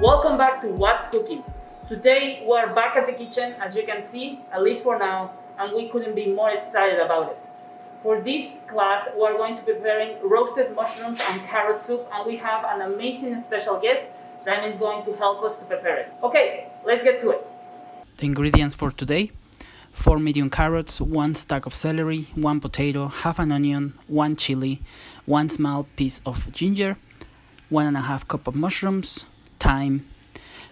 Welcome back to What's Cooking. Today we're back at the kitchen, as you can see, at least for now, and we couldn't be more excited about it. For this class, we're going to be preparing roasted mushrooms and carrot soup, and we have an amazing special guest that is going to help us to prepare it. Okay, let's get to it. The ingredients for today: 4 medium carrots, 1 stack of celery, 1 potato, half an onion, 1 chili, 1 small piece of ginger, 1.5 cup of mushrooms, thyme,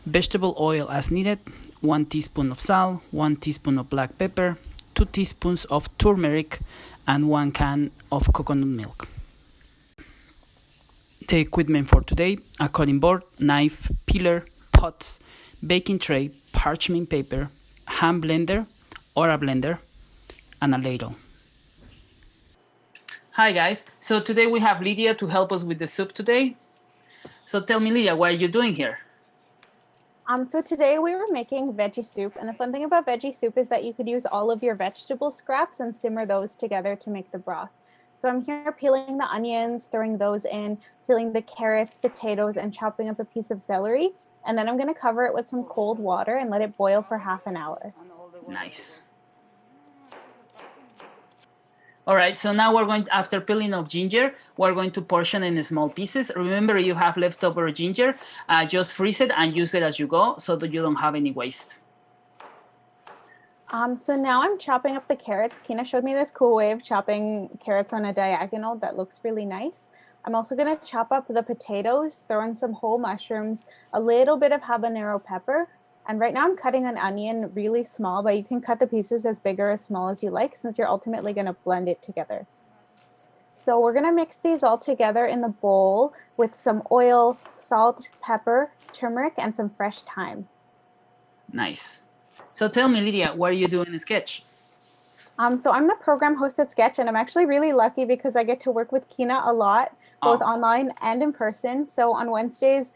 vegetable oil as needed, 1 teaspoon of salt, 1 teaspoon of black pepper, 2 teaspoons of turmeric, and 1 can of coconut milk. The equipment for today: a cutting board, knife, peeler, pots, baking tray, parchment paper, hand blender or a blender, and a ladle. Hi guys, so today we have Lydia to help us with the soup today. So tell me, Lydia, what are you doing here? So today we were making veggie soup, and the fun thing about veggie soup is that you could use all of your vegetable scraps and simmer those together to make the broth. So I'm here peeling the onions, throwing those in, peeling the carrots, potatoes, and chopping up a piece of celery. And then I'm going to cover it with some cold water and let it boil for half an hour. Nice. All right, so now we're going, after peeling of ginger, we're going to portion in small pieces. Remember, you have leftover ginger, just freeze it and use it as you go so that you don't have any waste. So now I'm chopping up the carrots. Quina showed me this cool way of chopping carrots on a diagonal that looks really nice. I'm also going to chop up the potatoes, throw in some whole mushrooms, a little bit of habanero pepper. And right now I'm cutting an onion really small, but you can cut the pieces as big or as small as you like, since you're ultimately going to blend it together. So we're going to mix these all together in the bowl with some oil, salt, pepper, turmeric, and some fresh thyme. Nice. So tell me, Lydia, what are you doing in Sketch? So I'm the program host at Sketch, and I'm actually really lucky because I get to work with Quina a lot, both online and in person. So on Wednesdays,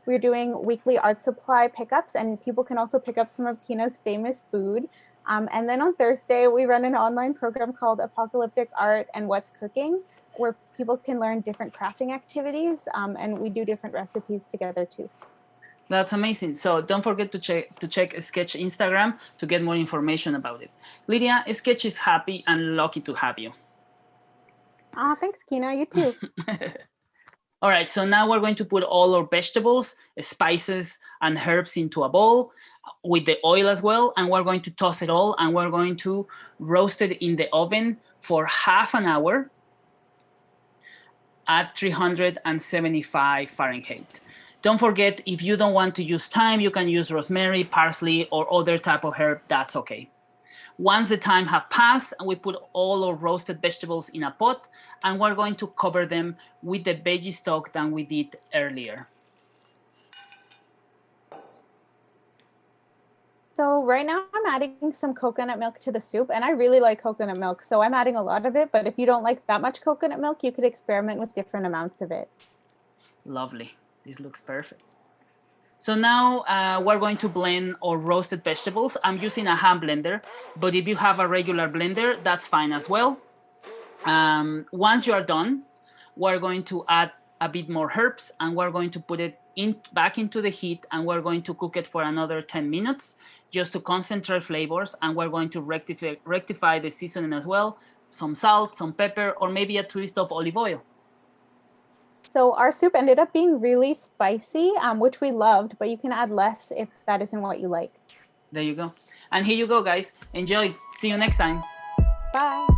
we're doing weekly art supply pickups, and people can also pick up some of Quina's famous food. And then on Thursday, we run an online program called Apocalyptic Art and What's Cooking, where people can learn different crafting activities, and we do different recipes together too. That's amazing. So don't forget to check Sketch Instagram to get more information about it. Lydia, Sketch is happy and lucky to have you. Thanks, Quina. You too. All right, so now we're going to put all our vegetables, spices, and herbs into a bowl with the oil as well, and we're going to toss it all, and we're going to roast it in the oven for half an hour at 375 Fahrenheit. Don't forget, if you don't want to use thyme, you can use rosemary, parsley, or other type of herb. That's okay. Once the time has passed, we put all our roasted vegetables in a pot, and we're going to cover them with the veggie stock that we did earlier. So right now I'm adding some coconut milk to the soup, and I really like coconut milk, so I'm adding a lot of it. But if you don't like that much coconut milk, you could experiment with different amounts of it. Lovely. This looks perfect. So now we're going to blend our roasted vegetables. I'm using a hand blender, but if you have a regular blender, that's fine as well. Once you are done, we're going to add a bit more herbs, and we're going to put it back into the heat, and we're going to cook it for another 10 minutes just to concentrate flavors, and we're going to rectify the seasoning as well, some salt, some pepper, or maybe a twist of olive oil. So our soup ended up being really spicy, which we loved, but you can add less if that isn't what you like. There you go. And here you go, guys. Enjoy. See you next time. Bye.